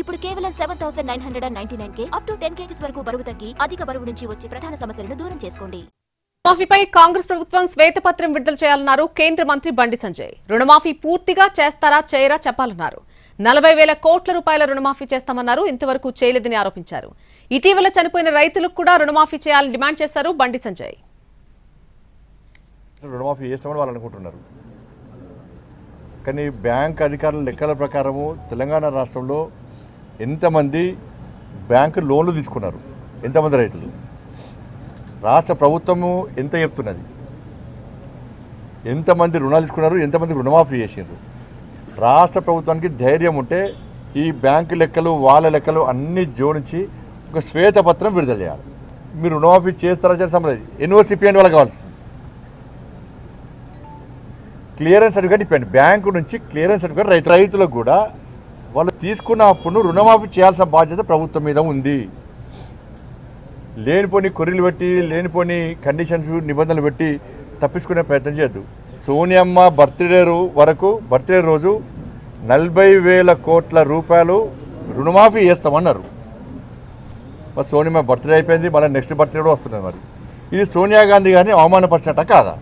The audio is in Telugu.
ఇప్పుడు కేవలం 7,999 అప్ టు 10 kgs వరకు బరువు తగ్గి అధిక బరువు నుంచి వచ్చే ప్రధాన సమస్యలను దూరం చేసుకోండి. రుణమాఫీపై కాంగ్రెస్ ప్రభుత్వం శ్వేతపత్రం విడుదల చేయాలన్నారు కేంద్ర మంత్రి బండి సంజయ్. రుణమాఫీ పూర్తిగా చేస్తారా చేయరా చెప్పాలన్నారు. 40,000 కోట్ల రూపాయల రుణమాఫీ చేస్తామన్నారు. ఇంతవరకు చేయలేదని ఆరోపించారు. ఇటీవల చనిపోయిన రైతులకు కూడా రుణమాఫీ చేయాలని డిమాండ్ చేశారు బండి సంజయ్. రుణమాఫీ చేస్తామని వాళ్ళు అనుకుంటున్నారు. కానీ బ్యాంక్ అధికారుల లెక్కల ప్రకారము తెలంగాణ రాష్ట్రంలో ఎంతమంది బ్యాంకు లోన్లు తీసుకున్నారు, ఎంతమంది రైతులు, రాష్ట్ర ప్రభుత్వము ఎంత చెప్తున్నది, ఎంతమంది రుణాలు తీసుకున్నారు, ఎంతమంది రుణమాఫీ చేసిండ్రు. రాష్ట్ర ప్రభుత్వానికి ధైర్యం ఉంటే ఈ బ్యాంకు లెక్కలు వాళ్ళ లెక్కలు అన్నీ జోడించి ఒక శ్వేతపత్రం విడుదల చేయాలి. మీరు రుణమాఫీ చేస్తారా చేస్తాం ఎన్ఓసిపి అని వాళ్ళకి కావాల్సింది. క్లియరెన్స్ సర్టిఫికేట్ ఇప్పండి, బ్యాంకు నుంచి క్లియరెన్స్ సర్టిఫికేట్ రైతులకు కూడా వాళ్ళు తీసుకున్న అప్పుడు రుణమాఫీ చేయాల్సిన బాధ్యత ప్రభుత్వం మీద ఉంది. లేనిపోని కొర్రీలు పెట్టి లేనిపోని కండిషన్స్ నిబంధనలు పెట్టి తప్పించుకునే ప్రయత్నం చేయొద్దు. సోనియమ్మ బర్త్డే రోజు 40,000 కోట్ల రూపాయలు రుణమాఫీ చేస్తామన్నారు. మరి సోనియమ్మ బర్త్డే అయిపోయింది, మళ్ళీ నెక్స్ట్ బర్త్డే కూడా వస్తున్నది. మరి ఇది సోనియా గాంధీ గారిని అవమానపరిచినట్ట కాదా?